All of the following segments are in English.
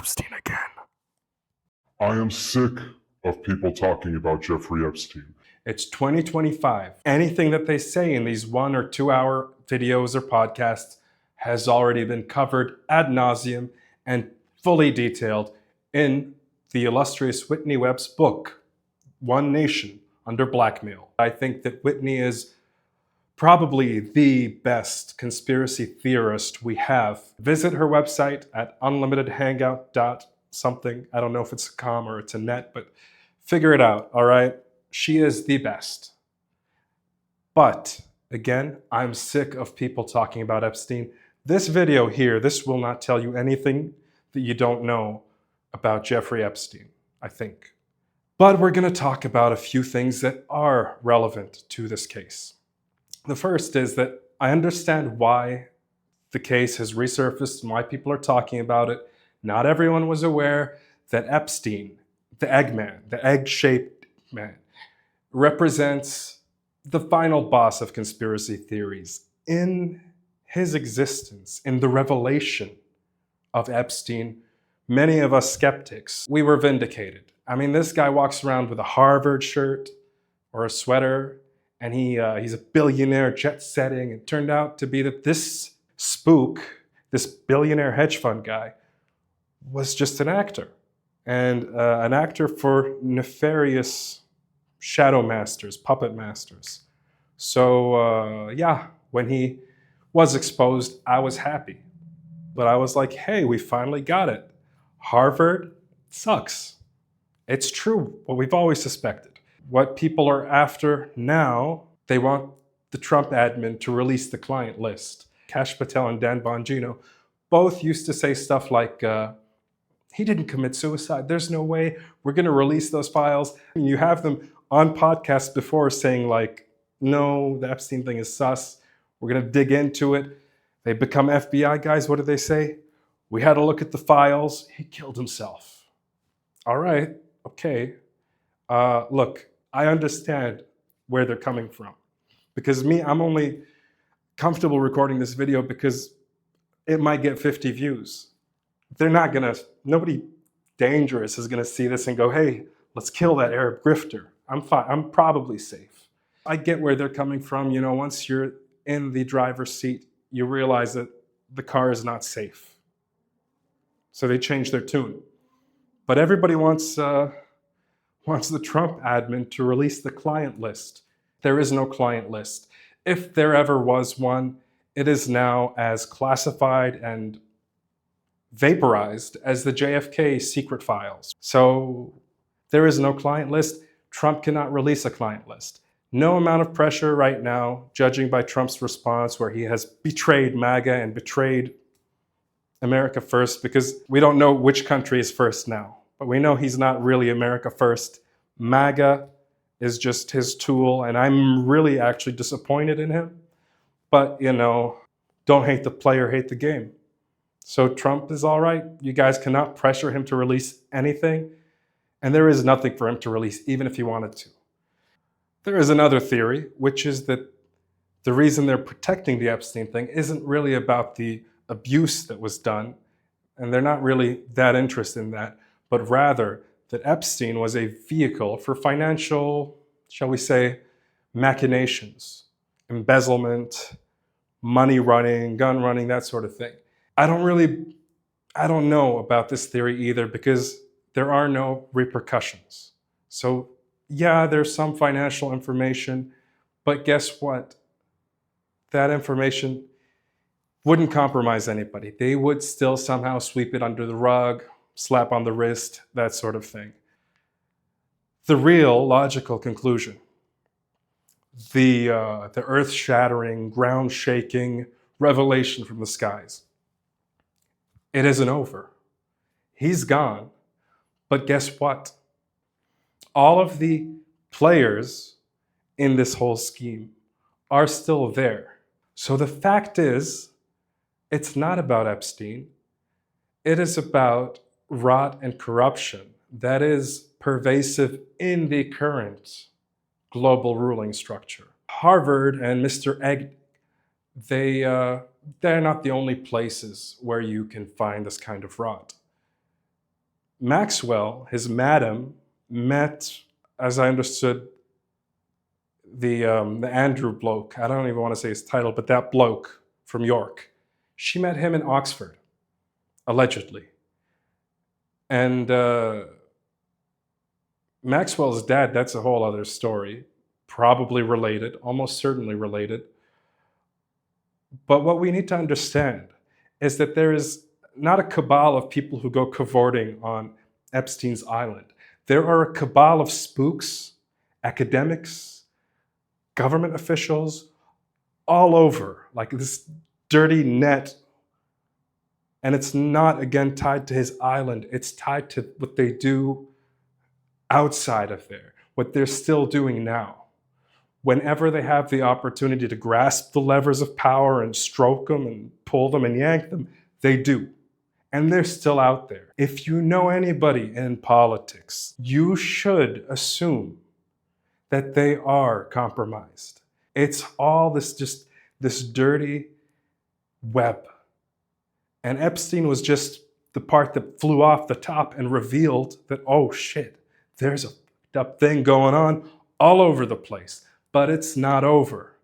Epstein again. I am sick of people talking about Jeffrey Epstein. It's 2025. Anything that they say in these 1 or 2 hour videos or podcasts has already been covered ad nauseum and fully detailed in the illustrious Whitney Webb's book, One Nation Under Blackmail. I think that Whitney is probably the best conspiracy theorist we have. Visit her website at unlimitedhangout.something. I don't know if it's a com or it's a net, but figure it out, all right? She is the best. But again, I'm sick of people talking about Epstein. This video here, this will not tell you anything that you don't know about Jeffrey Epstein, I think. But we're going to talk about a few things that are relevant to this case. The first is that I understand why the case has resurfaced and why people are talking about it. Not everyone was aware that Epstein, the Eggman, the egg-shaped man, represents the final boss of conspiracy theories. In his existence, in the revelation of Epstein, many of us skeptics, we were vindicated. I mean, this guy walks around with a Harvard shirt or a sweater, and he's a billionaire jet-setting. It turned out to be that this spook, this billionaire hedge fund guy, was just an actor. And an actor for nefarious shadow masters, puppet masters. So yeah, when he was exposed, I was happy. But I was like, hey, we finally got it. Harvard sucks. It's true, what we've always suspected. What people are after now, they want the Trump admin to release the client list. Kash Patel and Dan Bongino both used to say stuff like, he didn't commit suicide. There's no way we're going to release those files. And you have them on podcasts before saying like, no, the Epstein thing is sus. We're going to dig into it. They become FBI guys. What do they say? We had a look at the files. He killed himself. All right. Okay. Look, I understand where they're coming from. Because I'm only comfortable recording this video because it might get 50 views. Nobody dangerous is gonna see this and go, hey, let's kill that Arab grifter. I'm fine, I'm probably safe. I get where they're coming from. You know, once you're in the driver's seat, you realize that the car is not safe. So they change their tune. But everybody wants the Trump admin to release the client list. There is no client list. If there ever was one, it is now as classified and vaporized as the JFK secret files. So there is no client list. Trump cannot release a client list. No amount of pressure right now, judging by Trump's response where he has betrayed MAGA and betrayed America first, because we don't know which country is first now. But we know he's not really America first. MAGA is just his tool, and I'm really actually disappointed in him. But, you know, don't hate the player, hate the game. So Trump is all right. You guys cannot pressure him to release anything, and there is nothing for him to release, even if he wanted to. There is another theory, which is that the reason they're protecting the Epstein thing isn't really about the abuse that was done, and they're not really that interested in that, but rather that Epstein was a vehicle for financial, shall we say, machinations, embezzlement, money running, gun running, that sort of thing. I don't know about this theory either, because there are no repercussions. So yeah, there's some financial information, but guess what? That information wouldn't compromise anybody. They would still somehow sweep it under the rug, slap on the wrist, that sort of thing. The real logical conclusion, the earth-shattering, ground-shaking revelation from the skies, it isn't over. He's gone, but guess what? All of the players in this whole scheme are still there. So the fact is, it's not about Epstein. It is about rot and corruption that is pervasive in the current global ruling structure. Harvard and Mr. Egg, they're not the only places where you can find this kind of rot. Maxwell, his madam, met, as I understood, the Andrew bloke. I don't even want to say his title, but that bloke from York. She met him in Oxford, allegedly. And Maxwell's dad, that's a whole other story. Probably related, almost certainly related. But what we need to understand is that there is not a cabal of people who go cavorting on Epstein's island. There are a cabal of spooks, academics, government officials, all over, like this dirty net. And it's not, again, tied to his island. It's tied to what they do outside of there, what they're still doing now. Whenever they have the opportunity to grasp the levers of power and stroke them and pull them and yank them, they do. And they're still out there. If you know anybody in politics, you should assume that they are compromised. It's all this dirty web. And Epstein was just the part that flew off the top and revealed that, oh shit, there's a fucked up thing going on all over the place. But it's not over.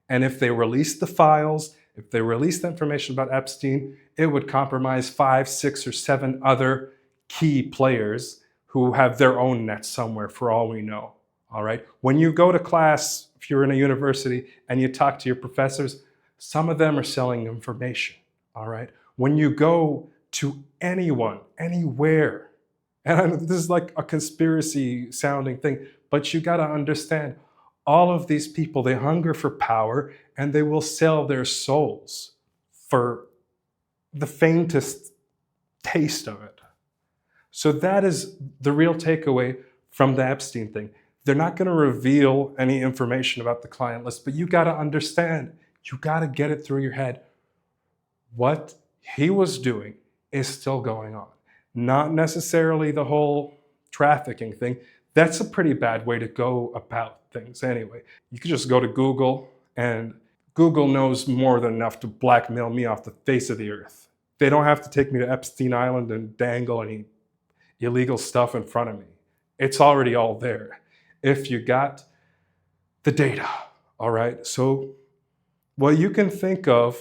And if they release the files, if they release the information about Epstein, it would compromise 5, 6, or 7 other key players who have their own net somewhere, for all we know. All right? When you go to class, if you're in a university and you talk to your professors, some of them are selling information. All right? When you go to anyone, anywhere, and this is like a conspiracy sounding thing, but you got to understand, all of these people, they hunger for power and they will sell their souls for the faintest taste of it. So that is the real takeaway from the Epstein thing. They're not going to reveal any information about the client list, but you got to understand, you got to get it through your head. What he was doing is still going on. Not necessarily the whole trafficking thing. That's a pretty bad way to go about things anyway. You could just go to Google, and Google knows more than enough to blackmail me off the face of the earth. They don't have to take me to Epstein Island and dangle any illegal stuff in front of me. It's already all there. If you got the data, all right? So what you can think of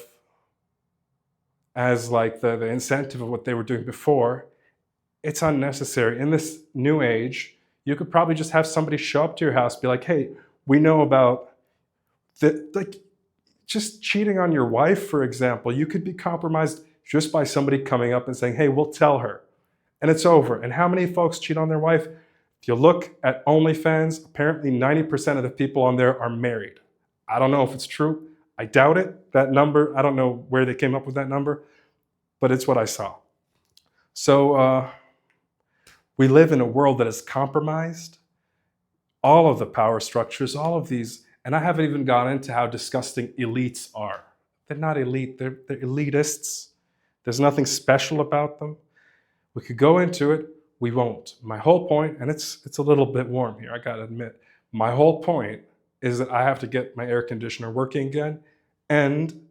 as like the incentive of what they were doing before, it's unnecessary. In this new age, you could probably just have somebody show up to your house, be like, hey, we know about just cheating on your wife, for example. You could be compromised just by somebody coming up and saying, hey, we'll tell her. And it's over. And how many folks cheat on their wife? If you look at OnlyFans, apparently 90% of the people on there are married. I don't know if it's true. I doubt it. That number, I don't know where they came up with that number, but it's what I saw. So we live in a world that is compromised. All of the power structures, all of these, and I haven't even gone into how disgusting elites are. They're not elite, they're elitists. There's nothing special about them. We could go into it, we won't. My whole point, and it's a little bit warm here, I gotta admit. My whole point is that I have to get my air conditioner working again, and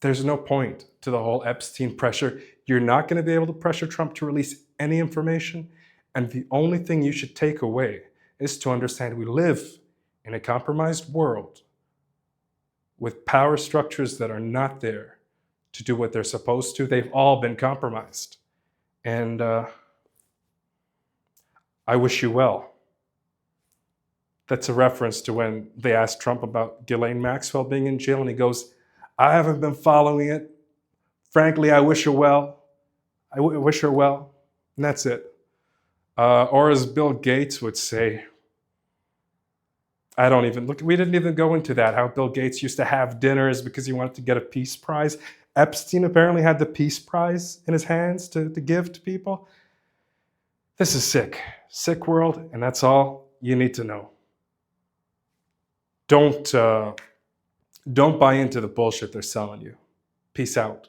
there's no point to the whole Epstein pressure. You're not gonna be able to pressure Trump to release any information, and the only thing you should take away is to understand we live in a compromised world with power structures that are not there to do what they're supposed to. They've all been compromised. And I wish you well. That's a reference to when they asked Trump about Ghislaine Maxwell being in jail, and he goes, I haven't been following it. Frankly, I wish her well. I wish her well. And that's it. Or as Bill Gates would say, we didn't even go into that, how Bill Gates used to have dinners because he wanted to get a peace prize. Epstein apparently had the peace prize in his hands to give to people. This is sick. Sick world, and that's all you need to know. Don't buy into the bullshit they're selling you. Peace out.